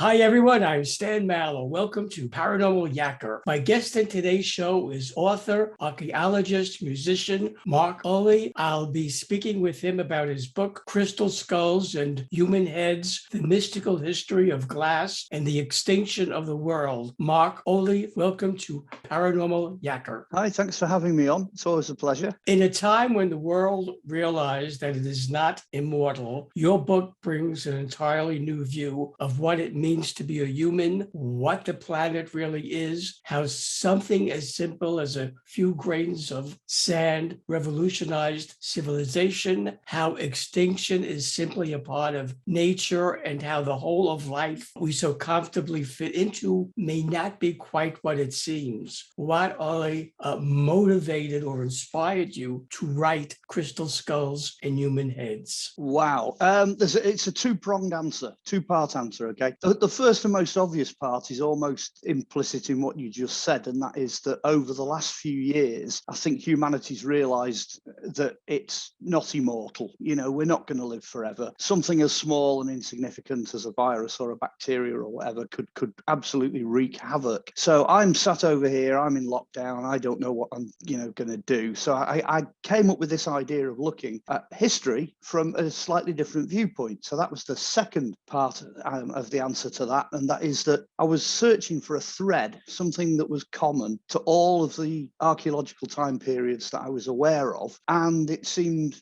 Hi, everyone. I'm Stan Mallow. Welcome to Paranormal Yacker. My guest in today's show is author, archaeologist, musician Mark Oley. I'll be speaking with him about his book, Crystal Skulls and Human Heads, The Mystical History of Glass and the Extinction of the World. Mark Oley, welcome to Paranormal Yacker. Hi, thanks for having me on. It's always a pleasure. In a time when the world realized that it is not immortal, your book brings an entirely new view of what it means to be a human, what the planet really is, how something as simple as a few grains of sand revolutionized civilization, how extinction is simply a part of nature, and how the whole of life we so comfortably fit into may not be quite what it seems. What Oley motivated or inspired you to write Crystal Skulls and Human Heads? Wow. It's a two-pronged answer, two-part answer, okay? The first and most obvious part is almost implicit in what you just said, and that is that over the last few years, I think humanity's realised that it's not immortal. You know, we're not going to live forever. Something as small and insignificant as a virus or a bacteria or whatever could absolutely wreak havoc. So I'm sat over here, I'm in lockdown, I don't know what I'm, going to do. So I came up with this idea of looking at history from a slightly different viewpoint. So that was the second part of the answer to that. And that is that I was searching for a thread, something that was common to all of the archaeological time periods that I was aware of. And it seemed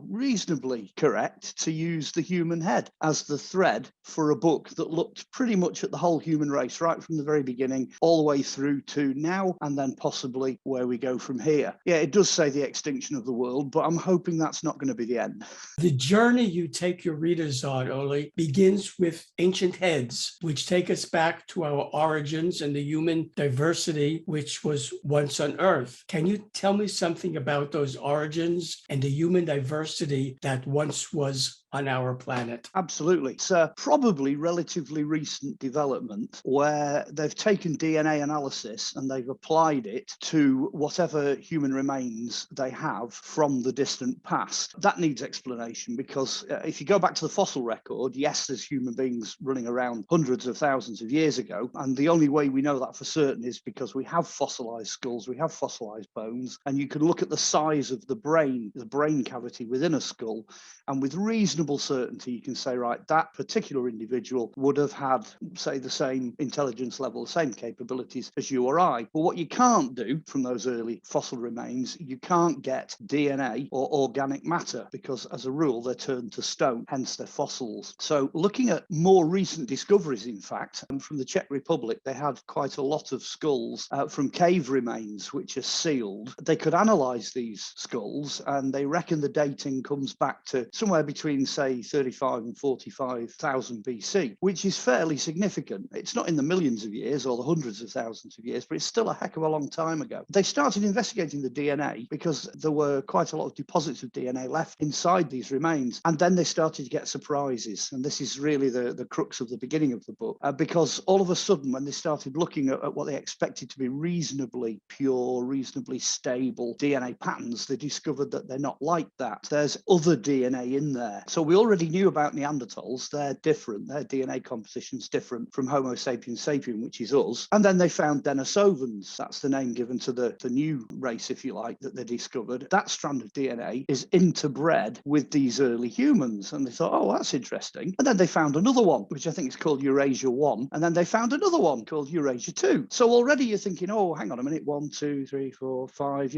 reasonably correct to use the human head as the thread for a book that looked pretty much at the whole human race, right from the very beginning, all the way through to now, and then possibly where we go from here. Yeah, it does say the extinction of the world, but I'm hoping that's not going to be the end. The journey you take your readers on, Oley, begins with ancient heads, which take us back to our origins and the human diversity which was once on Earth. Can you tell me something about those origins and the human diversity that once was on our planet? Absolutely. It's a probably relatively recent development where they've taken DNA analysis and they've applied it to whatever human remains they have from the distant past. That needs explanation because if you go back to the fossil record, yes, there's human beings running around hundreds of thousands of years ago. And the only way we know that for certain is because we have fossilized skulls, we have fossilized bones, and you can look at the size of the brain cavity within a skull, and with reasonable certainty you can say, right, that particular individual would have had, say, the same intelligence level, the same capabilities as you or I. But what you can't do from those early fossil remains, you can't get DNA or organic matter because as a rule they're turned to stone, hence they're fossils. So looking at more recent discoveries, in fact, from the Czech Republic, they had quite a lot of skulls from cave remains which are sealed. They could analyze these skulls and they reckon the dating comes back to somewhere between, say, 35 and 45,000 BC, which is fairly significant. It's not in the millions of years or the hundreds of thousands of years, but it's still a heck of a long time ago. They started investigating the DNA because there were quite a lot of deposits of DNA left inside these remains. And then they started to get surprises. And this is really the crux of the beginning of the book, because all of a sudden, when they started looking at what they expected to be reasonably pure, reasonably stable DNA patterns, they discovered that they're not like that. There's other DNA in there. So we already knew about Neanderthals. They're different. Their DNA composition's different from Homo sapiens sapien, which is us. And then they found Denisovans. That's the name given to the new race, if you like, that they discovered. That strand of DNA is interbred with these early humans. And they thought, oh, that's interesting. And then they found another one, which I think is called Eurasia 1. And then they found another one called Eurasia 2. So already you're thinking, oh, hang on a minute, 1, 2, 3, 4, 5.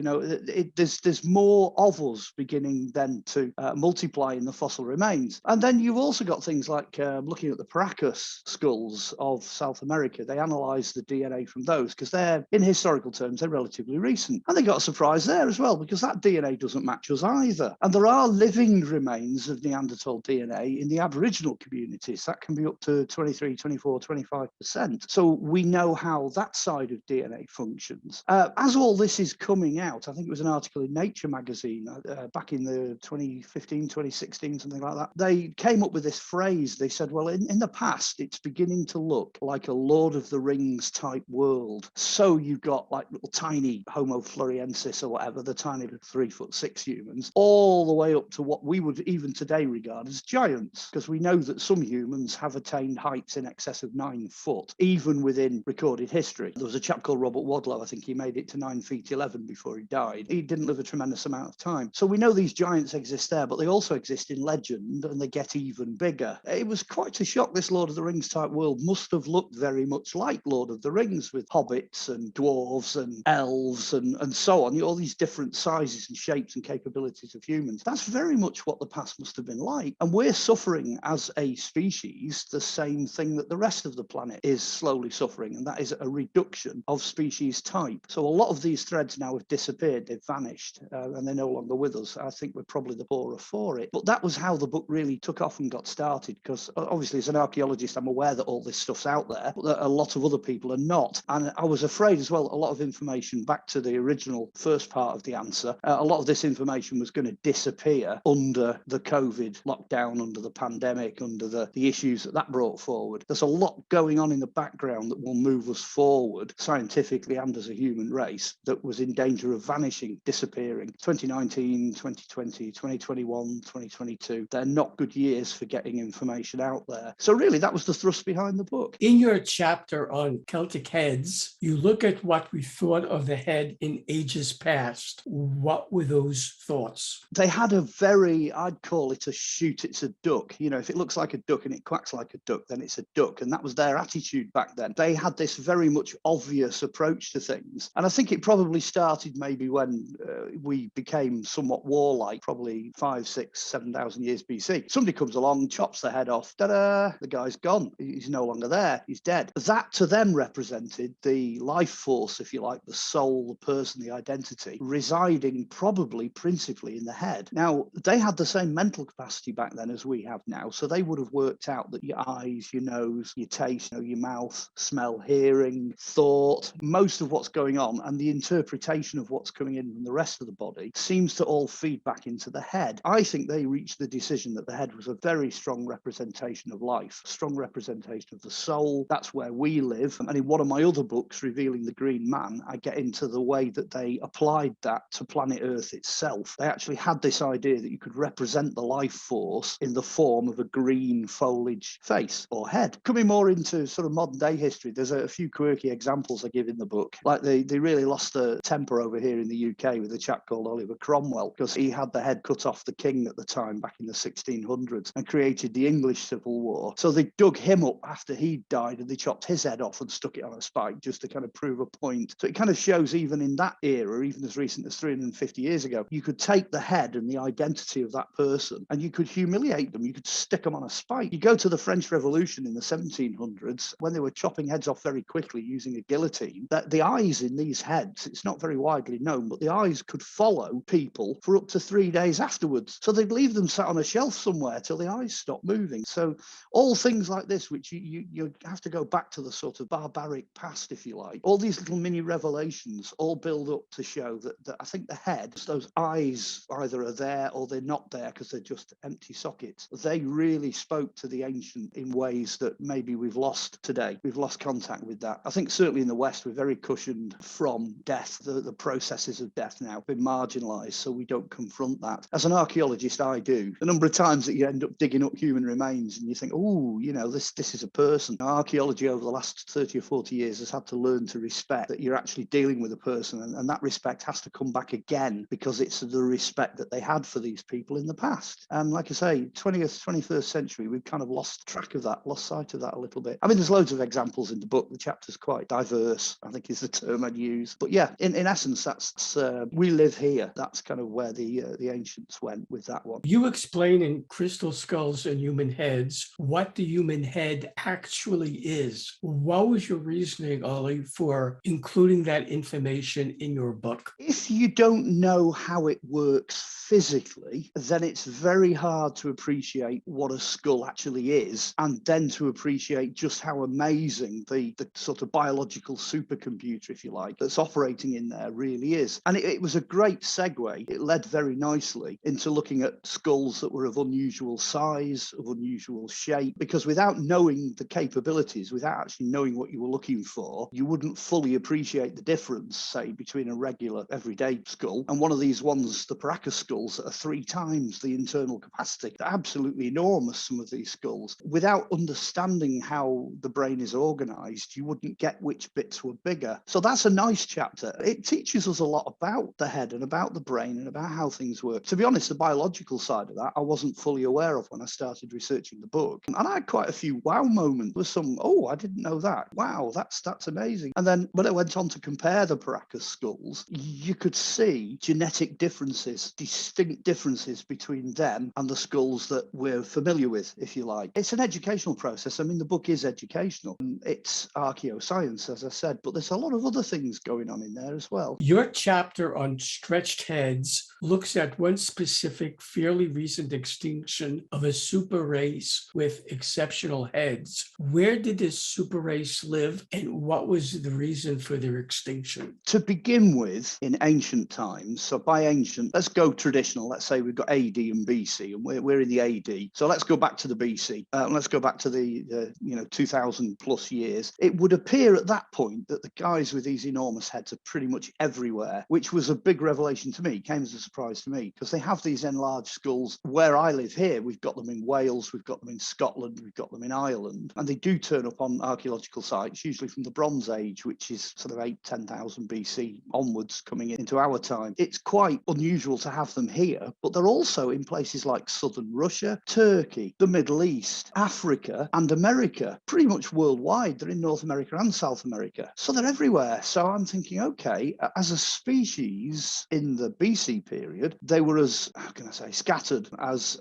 There's more of us beginning then to multiply in the fossil remains. And then you've also got things like looking at the Paracas skulls of South America. They analysed the DNA from those because they're, in historical terms, they're relatively recent. And they got a surprise there as well because that DNA doesn't match us either. And there are living remains of Neanderthal DNA in the Aboriginal communities. That can be up to 23, 24, 25%. So we know how that side of DNA functions. As all this is coming out, I think it was an article in Nature magazine back in the 2015, 2016, something something like that. They came up with this phrase. They said, well, in the past, it's beginning to look like a Lord of the Rings type world. So you've got like little tiny Homo floresiensis or whatever, the tiny 3'6" humans, all the way up to what we would even today regard as giants, because we know that some humans have attained heights in excess of 9 foot, even within recorded history. There was a chap called Robert Wadlow, I think he made it to 9 feet 11 before he died. He didn't live a tremendous amount of time. So we know these giants exist there, but they also exist in legend, and they get even bigger. It was quite a shock. This Lord of the Rings type world must have looked very much like Lord of the Rings, with hobbits and dwarves and elves and so on, all these different sizes and shapes and capabilities of humans. That's very much what the past must have been like. And we're suffering as a species the same thing that the rest of the planet is slowly suffering, and that is a reduction of species type. So a lot of these threads now have disappeared, they've vanished, and they're no longer with us. I think we're probably the poorer for it. But that was how the book really took off and got started, because obviously as an archaeologist, I'm aware that all this stuff's out there, but that a lot of other people are not. And I was afraid as well, a lot of information, back to the original first part of the answer, a lot of this information was going to disappear under the COVID lockdown, under the pandemic, under the issues that brought forward. There's a lot going on in the background that will move us forward scientifically and as a human race that was in danger of vanishing, disappearing. 2019, 2020, 2021, 2022, they're not good years for getting information out there. So really, that was the thrust behind the book. In your chapter on Celtic heads, you look at what we thought of the head in ages past. What were those thoughts? They had a very, I'd call it a shoot, it's a duck. You know, if it looks like a duck and it quacks like a duck, then it's a duck. And that was their attitude back then. They had this very much obvious approach to things. And I think it probably started maybe when we became somewhat warlike, probably 5, 6, 7,000 years BC. Somebody comes along, chops the head off, ta-da, the guy's gone. He's no longer there. He's dead. That to them represented the life force, if you like, the soul, the person, the identity, residing probably principally in the head. Now, they had the same mental capacity back then as we have now. So they would have worked out that your eyes, your nose, your taste, your mouth, smell, hearing, thought, most of what's going on and the interpretation of what's coming in from the rest of the body seems to all feed back into the head. I think they reached the decision that the head was a very strong representation of life, a strong representation of the soul. That's where we live. And in one of my other books, Revealing the Green Man, I get into the way that they applied that to planet Earth itself. They actually had this idea that you could represent the life force in the form of a green foliage face or head. Coming more into sort of modern day history, there's a few quirky examples I give in the book. Like they really lost their temper over here in the UK with a chap called Oliver Cromwell, because he had the head cut off the king at the time back in the 1600s and created the English Civil War. So they dug him up after he died and they chopped his head off and stuck it on a spike just to kind of prove a point. So it kind of shows even in that era, even as recent as 350 years ago, you could take the head and the identity of that person and you could humiliate them. You could stick them on a spike. You go to the French Revolution in the 1700s when they were chopping heads off very quickly using a guillotine, that the eyes in these heads, it's not very widely known, but the eyes could follow people for up to 3 days afterwards. So they'd leave them sat on a shelf somewhere till the eyes stopped moving. So all things like this, which you have to go back to the sort of barbaric past, if you like. All these little mini revelations all build up to show that I think the head, those eyes either are there or they're not there because they're just empty sockets. They really spoke to the ancient in ways that maybe we've lost today. We've lost contact with that. I think certainly in the West, we're very cushioned from death. The processes of death now have been marginalised, so we don't confront that. As an archaeologist, I do. The number of times that you end up digging up human remains and you think, oh, this is a person. Archaeology over the last 30 or 40 years has had to learn to respect that you're actually dealing with a person, and that respect has to come back again because it's the respect that they had for these people in the past. And like I say, 20th, 21st century, we've kind of lost track of that, lost sight of that a little bit. I mean, there's loads of examples in the book. The chapter's quite diverse, I think is the term I'd use. But yeah, in essence, that's we live here. That's kind of where the ancients went with that one. You explain in Crystal Skulls and Human Heads what the human head actually is. What was your reasoning, Ollie, for including that information in your book? If you don't know how it works physically, then it's very hard to appreciate what a skull actually is, and then to appreciate just how amazing the sort of biological supercomputer, if you like, that's operating in there really is. And it was a great segue. It led very nicely into looking at skulls that were of unusual size, of unusual shape, because without knowing the capabilities, without actually knowing what you were looking for, you wouldn't fully appreciate the difference, say, between a regular everyday skull and one of these ones, the Paracas skulls, that are 3 times the internal capacity. They're absolutely enormous, some of these skulls. Without understanding how the brain is organized, you wouldn't get which bits were bigger. So that's a nice chapter. It teaches us a lot about the head and about the brain and about how things work. To be honest, the biological side of that I wasn't fully aware of when I started researching the book. And I had quite a few wow moments with some, oh, I didn't know that. Wow, that's amazing. And then when I went on to compare the Paracas skulls, you could see genetic differences, distinct differences between them and the skulls that we're familiar with, if you like. It's an educational process. I mean, the book is educational. It's archaeoscience, as I said, but there's a lot of other things going on in there as well. Your chapter on stretched heads looks at one specific, fairly recent extinction of a super race with exceptional heads. Where did this super race live, and what was the reason for their extinction? To begin with, in ancient times, so by ancient, let's go traditional. Let's say we've got AD and BC, and we're in the AD. So let's go back to the BC. Let's go back to the 2000 plus years. It would appear at that point that the guys with these enormous heads are pretty much everywhere, which was a big revelation to me, came as a surprise to me, because they have these enlarged skulls. Where I live here, we've got them in Wales, we've got them in Scotland, we've got them in Ireland, and they do turn up on archaeological sites, usually from the Bronze Age, which is sort of 10,000 BC onwards, coming into our time. It's quite unusual to have them here, but they're also in places like southern Russia, Turkey, the Middle East, Africa, and America, pretty much worldwide. They're in North America and South America. So they're everywhere. So I'm thinking, okay, as a species in the BC period, they were as, how can I say, scattered, as,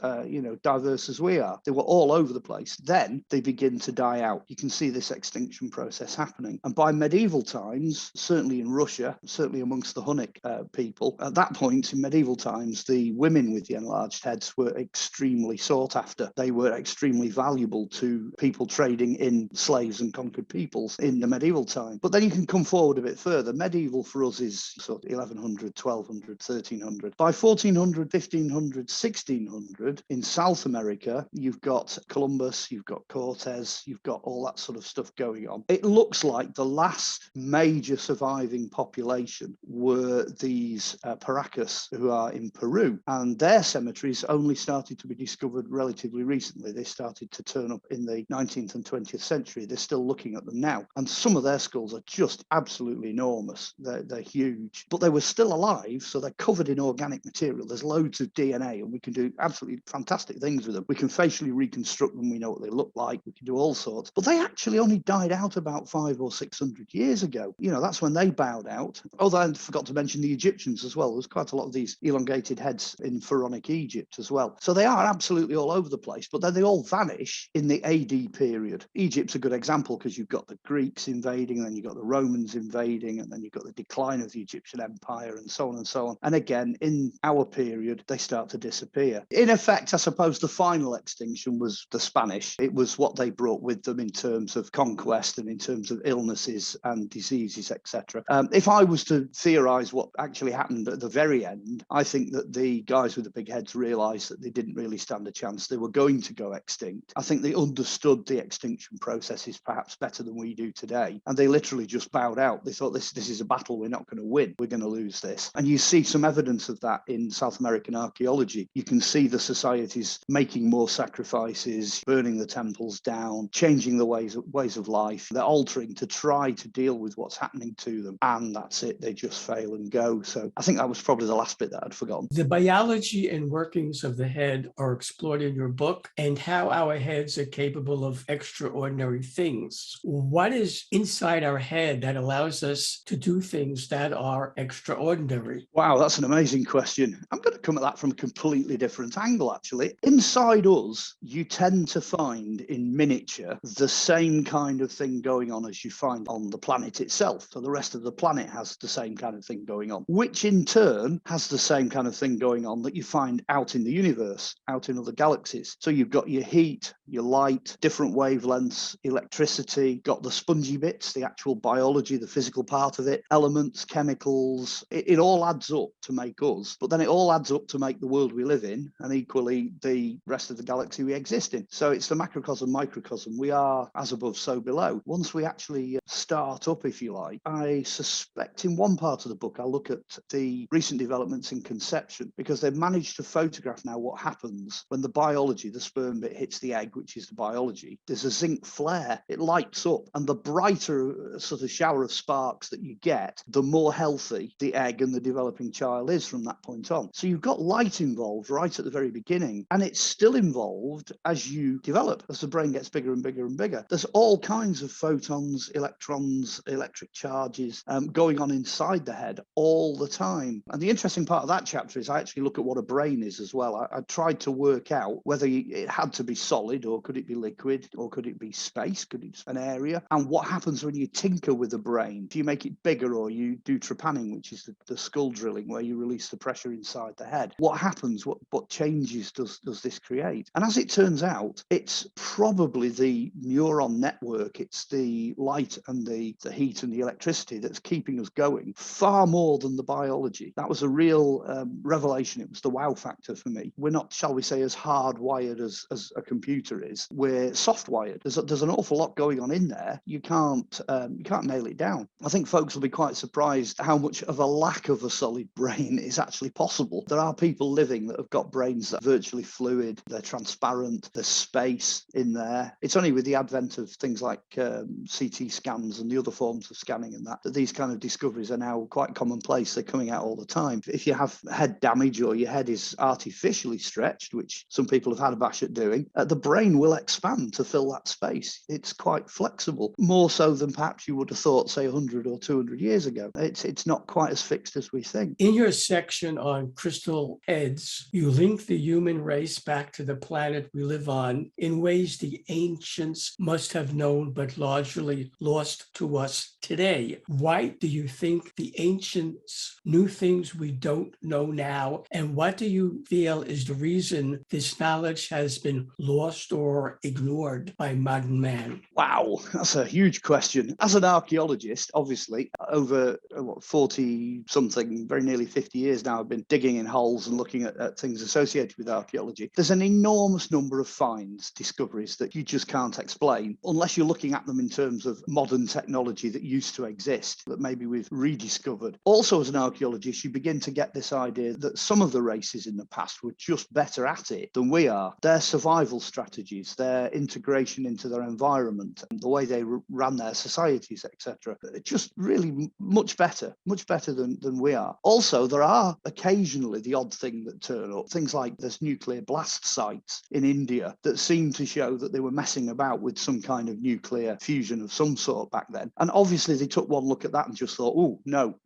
diverse as we are. They were all over the place. Then they begin to die out. You can see this extinction process happening. And by medieval times, certainly in Russia, certainly amongst the Hunnic people, at that point in medieval times, the women with the enlarged heads were extremely sought after. They were extremely valuable to people trading in slaves and conquered peoples in the medieval time. But then you can come forward a bit further. Medieval for us is sort of 1100, 1200, 1300. By 1400, 1500, 1600, in South America, you've got Columbus, you've got Cortez, you've got all that sort of stuff going on. It looks like the last major surviving population were these Paracas, who are in Peru, and their cemeteries only started to be discovered relatively recently. They started to turn up in the 19th and 20th century. They're still looking at them now, and some of their skulls are just absolutely enormous. They're huge, but they were still alive, so they're covered in organic material. There's loads of DNA, and we can do absolutely fantastic things with them. We can facially reconstruct them. We know what they look like. We can do all sorts, but they actually only died out about 500 or 600 years ago. That's when they bowed out. Although I forgot to mention the Egyptians as well. There's quite a lot of these elongated heads in pharaonic Egypt as well. So they are absolutely all over the place, but then they all vanish in the AD period. Egypt's a good example because you've got the Greeks invading, and then you've got the Romans invading, and then you've got the decline of the Egyptian Empire, and so on and so on. And again, in our period, they start to disappear. In effect, I suppose the final extinction was the Spanish. It was what they brought with them in terms of conquest and in terms of illnesses and diseases, etc. If I was to theorize what actually happened at the very end, I think that the guys with the big heads realized that they didn't really stand a chance. They were going to go extinct. I think they understood the extinction processes perhaps better than we do today, and they literally just bowed out. They thought, this is a battle we're not going to win. We're going to lose this. And you see some evidence of that in South American archaeology. You can see the societies making more sacrifices, burning the temples down, changing the ways of life. They're altering to try to deal with what's happening to them, and that's it. They just fail and go. So I think that was probably the last bit that I'd forgotten. The biology and workings of the head are explored in your book, and how our heads are capable of extraordinary things. What is inside our head that allows us to do things that are extraordinary? Wow, that's an amazing question. I'm going to come at that from a completely different angle, actually. Inside us, you tend to find in miniature the same kind of thing going on as you find on the planet itself. So the rest of the planet has the same kind of thing going on, which in turn has the same kind of thing going on that you find out in the universe, out in other galaxies. So you've got your heat, your light, different wavelengths, electricity, got the spongy bits, the actual biology, the physical part of it, elements, chemicals. It all adds up to make us. us, but then it all adds up to make the world we live in, and equally the rest of the galaxy we exist in. So it's the macrocosm, microcosm. We are as above, so below. Once we actually start up, if you like, I suspect in one part of the book, I'll look at the recent developments in conception, because they've managed to photograph now what happens when the biology, the sperm bit, hits the egg, which is the biology. There's a zinc flare. It lights up, and the brighter sort of shower of sparks that you get, the more healthy the egg and the developing child is from that point on. So you've got light involved right at the very beginning, and it's still involved as you develop, as the brain gets bigger and bigger and bigger. There's all kinds of photons, electrons, electric charges going on inside the head all the time. And the interesting part of that chapter is I actually look at what a brain is as well. I tried to work out whether it had to be solid, or could it be liquid, or could it be space, could it be an area, and what happens when you tinker with the brain. If you make it bigger, or you do trepanning, which is the skull drilling where you release the pressure inside the head, what happens, what changes does this create? And as it turns out, it's probably the neuron network, it's the light and the heat and the electricity that's keeping us going far more than the biology. That was a real revelation. It was the wow factor for me. We're not, shall we say, as hardwired as a computer is. We're soft wired. There's an awful lot going on in there. You can't nail it down. I think folks will be quite surprised how much of a lack of a solid brain is actually possible. There are people living that have got brains that are virtually fluid, they're transparent, there's space in there. It's only with the advent of things like CT scans and the other forms of scanning and that these kind of discoveries are now quite commonplace. They're coming out all the time. If you have head damage, or your head is artificially stretched, which some people have had a bash at doing, the brain will expand to fill that space. It's quite flexible, more so than perhaps you would have thought, say, 100 or 200 years ago. It's not quite as fixed as we think. In your section on crystal heads, you link the human race back to the planet we live on in ways the ancients must have known but largely lost to us today. Why do you think the ancients knew things we don't know now? And what do you feel is the reason this knowledge has been lost or ignored by modern man? Wow, that's a huge question. As an archaeologist, obviously, over 40 something, very nearly 50 years now, I've been digging in holes and looking at things associated with archaeology. There's an enormous number of finds, discoveries that you just can't explain unless you're looking at them in terms of modern technology that used to exist, that maybe we've rediscovered. Also, as an archaeologist, you begin to get this idea that some of the races in the past were just better at it than we are. Their survival strategies, their integration into their environment, and the way they ran their societies, etc., just really much better than we are. Also, there are occasionally the odd thing that turn up, things like there's nuclear blast sites in India that seem to show that they were messing about with some kind of nuclear fusion of some sort back then. And obviously they took one look at that and just thought, oh, no,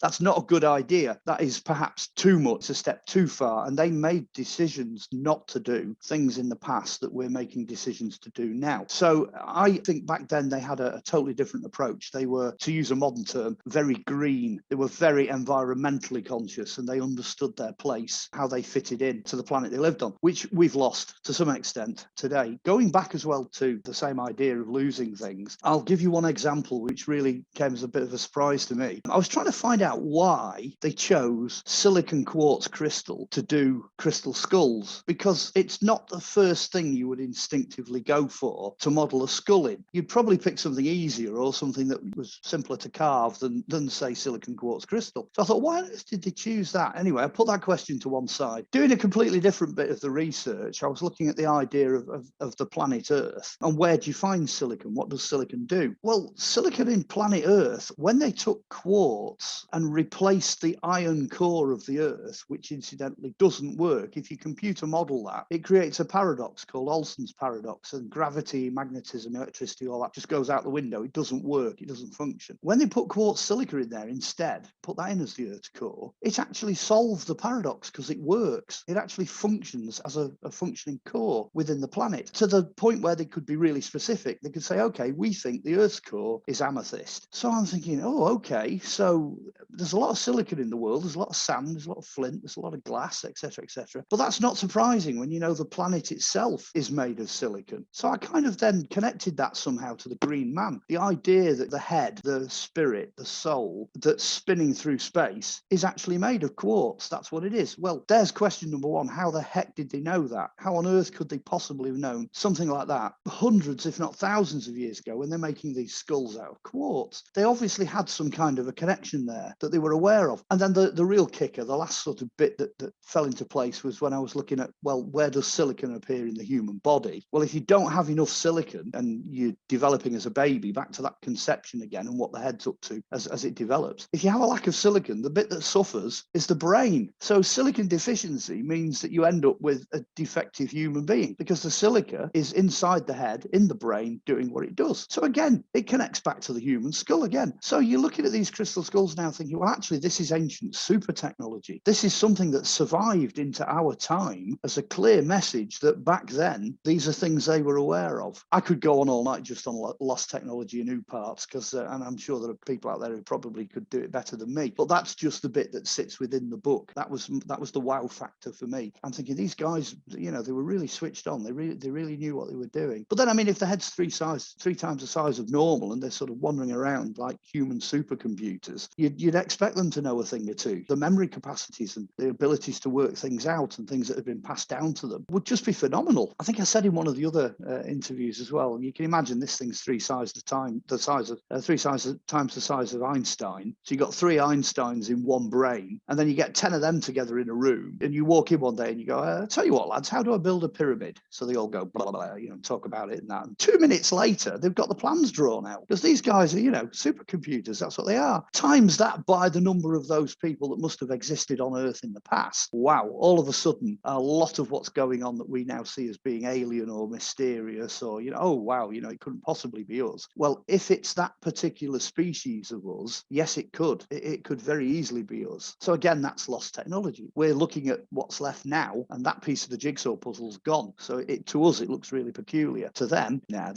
that's not a good idea. That is perhaps too much, a step too far. And they made decisions not to do things in the past that we're making decisions to do now. So I think back then they had a totally different approach. They were, to use a modern term, very green. They were very environmentally conscious, and they understood their place, how they fitted in to the planet they lived on, which we've lost to some extent today. Going back as well to the same idea of losing things, I'll give you one example which really came as a bit of a surprise to me. I was trying to find out why they chose silicon quartz crystal to do crystal skulls, because it's not the first thing you would instinctively go for to model a skull in. You'd probably pick something easier or something that was simpler to carve than say silicon quartz crystal. So I thought, why on earth did they choose that? Anyway, I put that question to one side. Doing a completely different bit of the research, I was looking at the idea of the planet Earth and where do you find silicon? What does silicon do? Well, silicon in planet Earth, when they took quartz and replaced the iron core of the Earth, which incidentally doesn't work, if you computer model that, it creates a paradox called Olson's paradox, and gravity, magnetism, electricity, all that just goes out the window. It doesn't work. It doesn't function. When they put quartz silica in there instead, put that in as the Earth's core, it actually solves the paradox because it works. It actually functions as a functioning core within the planet, to the point where they could be really specific. They could say, okay, we think the Earth's core is amethyst. So I'm thinking, oh, okay, so there's a lot of silicon in the world, there's a lot of sand, there's a lot of flint, there's a lot of glass, etc., etc. But that's not surprising when you know the planet itself is made of silicon. So I kind of then connected that somehow to the green man. The idea that the head, the spirit, the soul that's spinning through space is actually made of quartz. That's what it is. Well, there's question number one. How the heck did they know that? How on earth could they possibly have known something like that hundreds, if not thousands of years ago when they're making these skulls out of quartz? They obviously had some kind of a connection there that they were aware of. And then the real kicker, the last sort of bit that fell into place was when I was looking at, well, where does silicon appear in the human body? Well, if you don't have enough silicon and you're developing as a baby, back to that conception again and what the head's up to as it develops, if you have a lack of silicon, the bit that suffers is the brain. So silicon deficiency means that you end up with a defective human being because the silica is inside the head, in the brain, doing what it does. So again, it connects back to the human skull again. So you're looking at these crystal skulls now thinking, well, actually, this is ancient super technology. This is something that survived into our time as a clear message that back then, these are things they were aware of. I could go on all night just on lost technology and new parts, because, and I'm sure there are people out there who probably could do it better than me, but that's just the bit that sits within the book. That was the wow factor for me. I'm thinking these guys, you know, they were really switched on. They really knew what they were doing. But then, I mean, if the head's three times the size of normal and they're sort of wandering around like human supercomputers, you'd expect them to know a thing or two. The memory capacities and the abilities to work things out and things that have been passed down to them would just be phenomenal. I think I said in one of the other interviews as well, you can imagine this thing's three times the size of Einstein. So you got three Einsteins in one brain, and then you get 10 of them together in a room, and you walk in one day and you go, tell you what, lads, how do I build a pyramid? So they all go blah, blah, blah, you know, talk about it and that. And 2 minutes later, they've got the plans drawn out, because these guys are, you know, supercomputers. That's what they are. Times that by the number of those people that must have existed on Earth in the past. Wow, all of a sudden, a lot of what's going on that we now see as being alien or mysterious, or, you know, oh, wow, you know, it couldn't possibly be us. Well, if it's that particular species of us, yes, it could. It could very easily be us. So again, that's lost technology. We're looking at what's left now, and that piece of the jigsaw puzzle's gone. So to us, it looks really peculiar. To them, I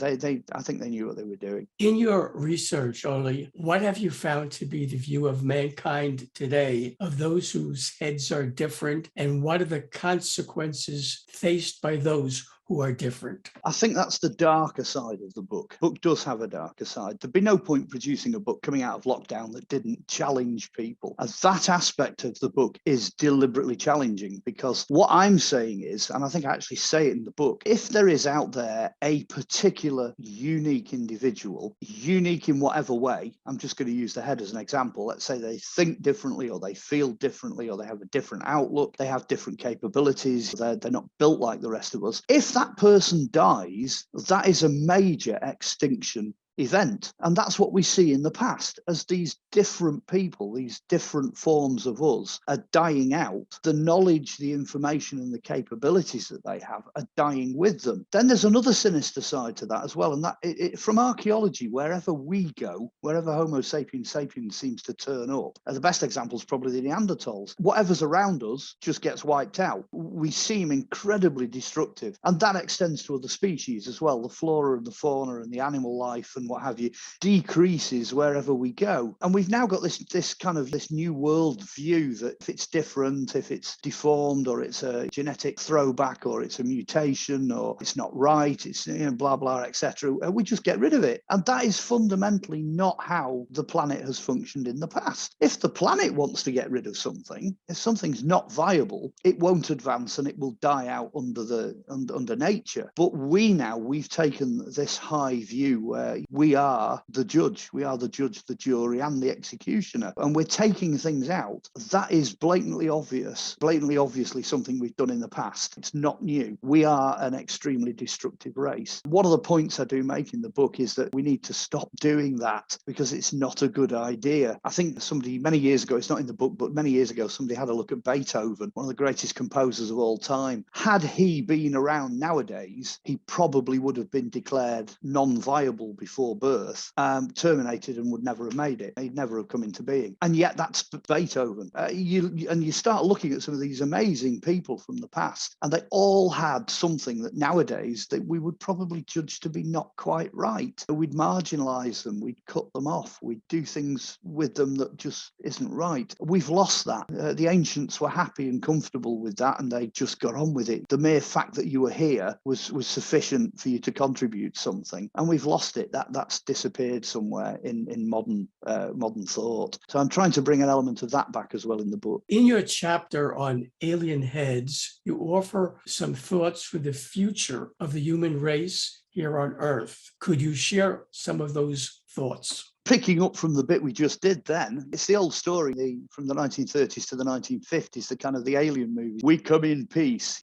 think they knew what they were doing. In your research, Ollie, what have you found to be the view of mankind today of those whose heads are different, and what are the consequences faced by those who are different? I think that's the darker side of the book. The book does have a darker side. There'd be no point producing a book coming out of lockdown that didn't challenge people. And that aspect of the book is deliberately challenging, because what I'm saying is, and I think I actually say it in the book, if there is out there a particular unique individual, unique in whatever way, I'm just going to use the head as an example. Let's say they think differently, or they feel differently, or they have a different outlook, they have different capabilities, they're not built like the rest of us. If that person dies, that is a major extinction event. And that's what we see in the past, as these different people, these different forms of us are dying out. The knowledge, the information, and the capabilities that they have are dying with them. Then there's another sinister side to that as well. And that from archaeology, wherever we go, wherever Homo sapiens sapiens seems to turn up, the best example is probably the Neanderthals. Whatever's around us just gets wiped out. We seem incredibly destructive. And that extends to other species as well. The flora and the fauna and the animal life and what have you decreases wherever we go. And we've now got this new world view that if it's different, if it's deformed, or it's a genetic throwback, or it's a mutation, or it's not right, it's, you know, blah blah, etc., we just get rid of it. And that is fundamentally not how the planet has functioned in the past. If the planet wants to get rid of something, if something's not viable, it won't advance and it will die out under nature. But we've taken this high view where we are the judge, the jury, and the executioner, and we're taking things out. That is blatantly obviously something we've done in the past. It's not new. We are an extremely destructive race. One of the points I do make in the book is that we need to stop doing that, because it's not a good idea. I think somebody many years ago, it's not in the book, but many years ago, somebody had a look at Beethoven, one of the greatest composers of all time. Had he been around nowadays, he probably would have been declared non-viable before birth, terminated, and would never have made it. He'd never have come into being. And yet that's Beethoven. You start looking at some of these amazing people from the past, and they all had something that nowadays that we would probably judge to be not quite right. We'd marginalize them, we'd cut them off, we'd do things with them that just isn't right. We've lost that. The ancients were happy and comfortable with that, and they just got on with it. The mere fact that you were here was sufficient for you to contribute something, and we've lost it. That that's disappeared somewhere in modern thought. So I'm trying to bring an element of that back as well in the book. In your chapter on alien heads, you offer some thoughts for the future of the human race here on Earth. Could you share some of those thoughts? Picking up from the bit we just did then, it's the old story from the 1930s to the 1950s, the kind of the alien movies. We come in peace,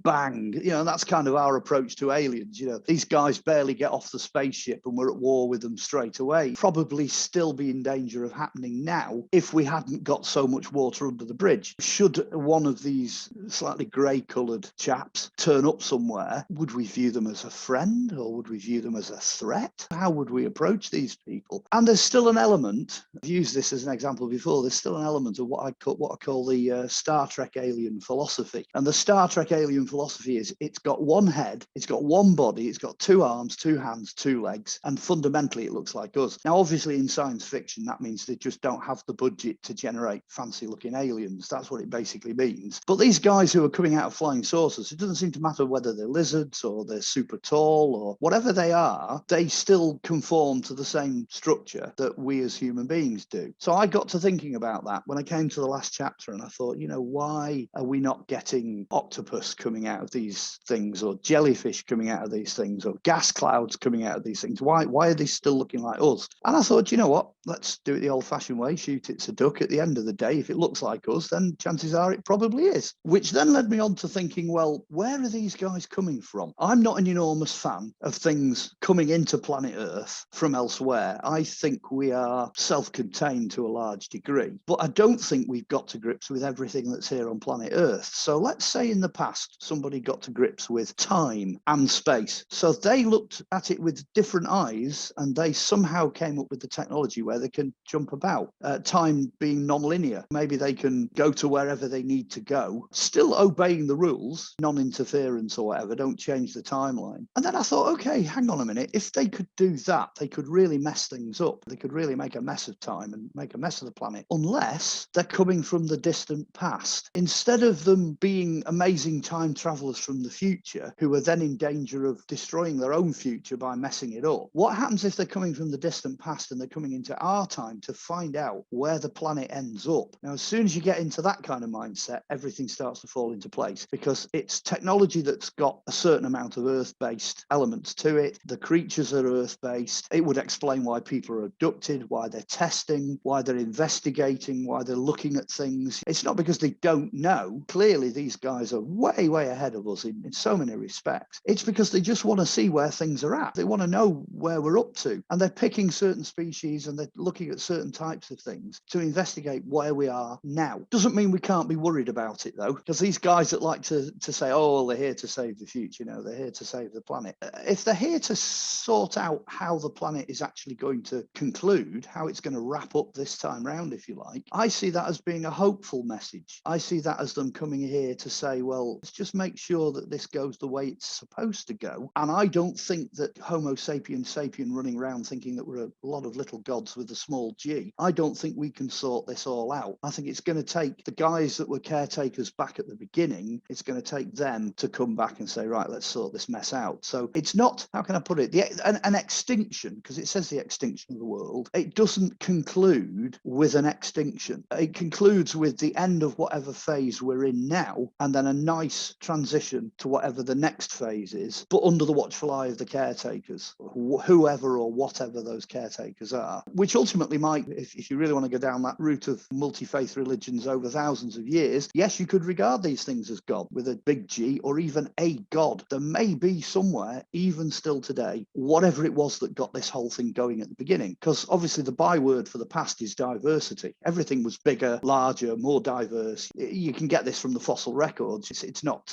bang. That's kind of our approach to aliens. These guys barely get off the spaceship and we're at war with them straight away. Probably still be in danger of happening now if we hadn't got so much water under the bridge. Should one of these slightly grey-coloured chaps turn up somewhere, would we view them as a friend or would we view them as a threat? How would we approach these people? And there's still an element, I've used this as an example before, there's still an element of what I call the Star Trek alien philosophy. And the Star Trek alien philosophy is it's got one head, it's got one body, it's got two arms, two hands, two legs, and fundamentally it looks like us. Now, obviously in science fiction, that means they just don't have the budget to generate fancy looking aliens. That's what it basically means. But these guys who are coming out of flying saucers, it doesn't seem to matter whether they're lizards or they're super tall or whatever they are, they still conform to the same structure that we as human beings do. So I got to thinking about that when I came to the last chapter, and I thought, why are we not getting octopus coming out of these things, or jellyfish coming out of these things, or gas clouds coming out of these things? Why are they still looking like us? And I thought, you know what, let's do it the old-fashioned way, shoot it's a duck. At the end of the day, if it looks like us, then chances are it probably is. Which then led me on to thinking, well, where are these guys coming from? I'm not an enormous fan of things coming into planet Earth from elsewhere. I think we are self-contained to a large degree, but I don't think we've got to grips with everything that's here on planet Earth. So let's say in the past, somebody got to grips with time and space. So they looked at it with different eyes and they somehow came up with the technology where they can jump about. Time being non-linear. Maybe they can go to wherever they need to go, still obeying the rules, non-interference or whatever, don't change the timeline. And then I thought, okay, hang on a minute. If they could do that, they could really mess things up. They could really make a mess of time and make a mess of the planet, unless they're coming from the distant past. Instead of them being amazing time travelers from the future, who are then in danger of destroying their own future by messing it up, what happens if they're coming from the distant past and they're coming into our time to find out where the planet ends up? Now, as soon as you get into that kind of mindset, everything starts to fall into place, because it's technology that's got a certain amount of Earth-based elements to it. The creatures are Earth-based. It would explain why people are abducted, why they're testing, why they're investigating, why they're looking at things. It's not because they don't know. Clearly, these guys are way, way ahead of us in so many respects. It's because they just want to see where things are at. They want to know where we're up to. And they're picking certain species and they're looking at certain types of things to investigate where we are now. Doesn't mean we can't be worried about it, though, because these guys that like to say, oh, well, they're here to save the future, they're here to save the planet. If they're here to sort out how the planet is actually going to conclude, how it's going to wrap up this time round, if you like, I see that as being a hopeful message. I see that as them coming here to say, well, let's just make sure that this goes the way it's supposed to go. And I don't think that Homo sapiens sapien running around thinking that we're a lot of little gods with a small g, I don't think we can sort this all out. I think it's going to take the guys that were caretakers back at the beginning, it's going to take them to come back and say, right, let's sort this mess out. So it's not, how can I put it, an extinction, because it says the extinction of the world. It doesn't conclude with an extinction. It concludes with the end of whatever phase we're in now, and then a nice transition to whatever the next phase is, but under the watchful eye of the caretakers, whoever or whatever those caretakers are, which ultimately might, if you really want to go down that route of multi-faith religions over thousands of years, yes, you could regard these things as God with a big G, or even a God. There may be somewhere, even still today, whatever it was that got this whole thing going at the beginning, because obviously the byword for the past is diversity. Everything was bigger, larger, more diverse. You can get this from the fossil records. It's not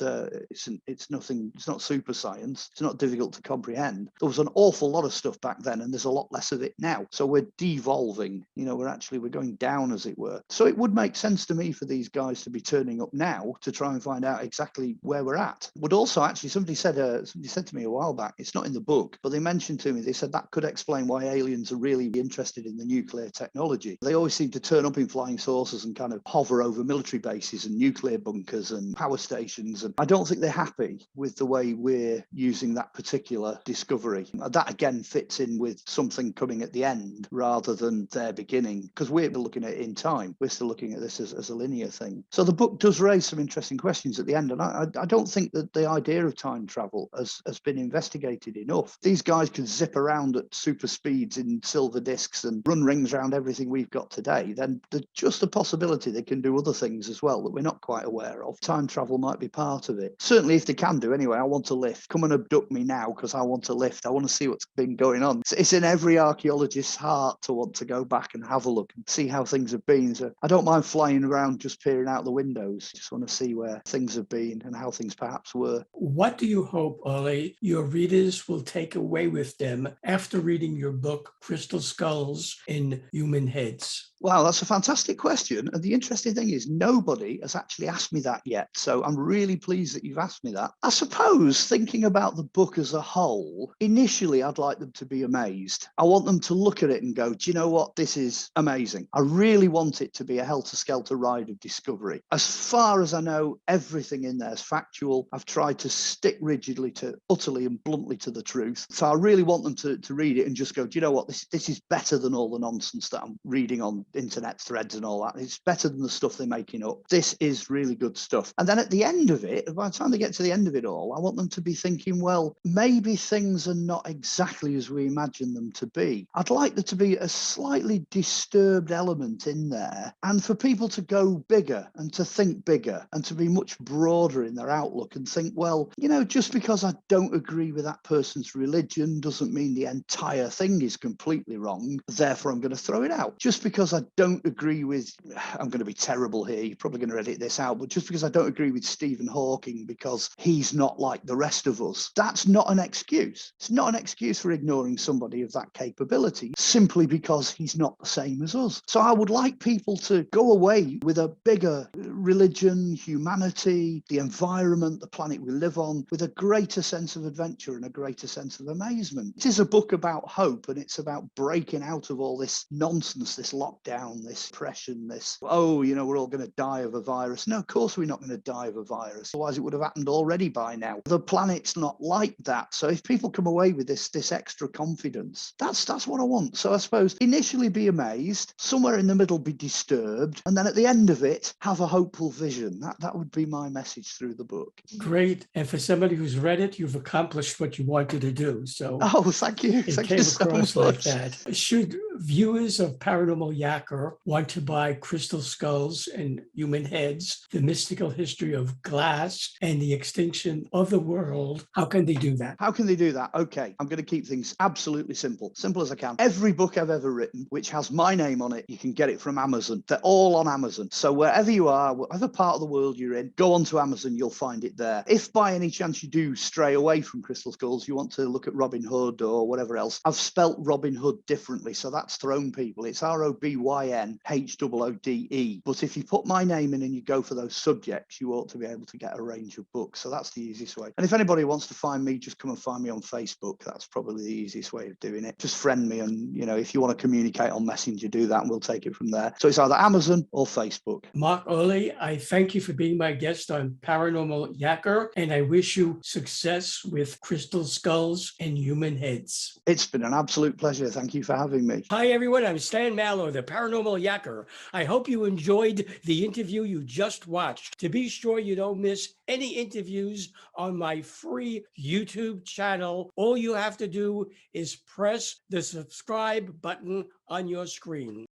super science. It's not difficult to comprehend. There was an awful lot of stuff back then, and there's a lot less of it now. So we're devolving. We're going down, as it were. So it would make sense to me for these guys to be turning up now to try and find out exactly where we're at. Would also actually, somebody said to me a while back, it's not in the book, but they mentioned to me, they said that could explain why aliens are really interested in the nuclear technology. They always seem to turn up in flying saucers and kind of hover over military bases and nuclear bunkers and power stations. And I don't think they're happy with the way we're using that particular discovery. That again fits in with something coming at the end rather than their beginning, because we're looking at it in time. We're still looking at this as a linear thing. So the book does raise some interesting questions at the end. And I don't think that the idea of time travel has been investigated enough. These guys could zip around at super speeds in silver discs and run rings around everything we've got today. Then there's just a possibility they can do other things as well that we're not quite aware of. Time travel might be part of it. Certainly if they can do anyway. I want to lift. Come and abduct me now because I want to lift. I want to see what's been going on. It's in every archaeologist's heart to want to go back and have a look and see how things have been. So I don't mind flying around just peering out the windows. Just want to see where things have been and how things perhaps were. What do you hope, Ollie, your readers will take away with them after reading your book, Crystal Skulls in Human Heads? Wow, that's a fantastic question. And the interesting thing is nobody has actually asked me that yet. So I'm really pleased that you've asked me that. I suppose thinking about the book as a whole, initially I'd like them to be amazed. I want them to look at it and go, do you know what? This is amazing. I really want it to be a helter-skelter ride of discovery. As far as I know, everything in there is factual. I've tried to stick rigidly to utterly and bluntly to the truth. So I really want them to read it and just go, do you know what? This is better than all the nonsense that I'm reading on internet threads and all that. It's better than the stuff they're making up. This is really good stuff. And then at the end of it, by the time they get to the end of it all, I want them to be thinking, well, maybe things are not exactly as we imagine them to be. I'd like there to be a slightly disturbed element in there, and for people to go bigger and to think bigger and to be much broader in their outlook and think, well, you know, just because I don't agree with that person's religion doesn't mean the entire thing is completely wrong. Therefore, I'm going to throw it out. Just because I don't agree with, I'm going to be terrible here, you're probably going to edit this out, but just because I don't agree with Stephen Hawking because he's not like the rest of us, that's not an excuse. It's not an excuse for ignoring somebody of that capability simply because he's not the same as us. So I would like people to go away with a bigger religion, humanity, the environment, the planet we live on, with a greater sense of adventure and a greater sense of amazement. It is a book about hope, and it's about breaking out of all this nonsense, this lockdown, this depression, this, oh, you know, we're all going to die of a virus. No, of course we're not going to die of a virus. Otherwise it would have happened already by now. The planet's not like that. So if people come away with this extra confidence, that's what I want. So I suppose initially be amazed, somewhere in the middle be disturbed, and then at the end of it, have a hopeful vision. That would be my message through the book. Great. And for somebody who's read it, you've accomplished what you wanted to do. So oh, thank you. It Thank came you so across much. like that. Should viewers of Paranormal Yacker want to buy Crystal Skulls and Human Heads, the mystical history of glass and the extinction of the world, how can they do that? How can they do that? Okay, I'm going to keep things absolutely simple as I can. Every book I've ever written, which has my name on it, you can get it from Amazon. They're all on Amazon. So wherever you are, whatever part of the world you're in, go onto Amazon, you'll find it there. If by any chance you do stray away from Crystal Skulls, you want to look at Robin Hood or whatever else, I've spelt Robin Hood differently, so that's thrown people. It's ROBYNHOODE. But if you put my name in and you go for those subjects, you ought to be able to get a range of books. So that's the easiest way. And if anybody wants to find me, just come and find me on Facebook. That's probably the easiest way of doing it. Just friend me, and you know, if you want to communicate on Messenger, do that and we'll take it from there. So it's either Amazon or Facebook. Mark Oley, I thank you for being my guest on Paranormal Yacker, and I wish you success with Crystal Skulls and Human Heads. It's been an absolute pleasure. Thank you for having me. Hi, everyone. I'm Stan Mallow, the Paranormal Yacker. I hope you enjoyed the interview you just watched. To be sure you don't miss any interviews on my free YouTube channel, all you have to do is press the subscribe button on your screen.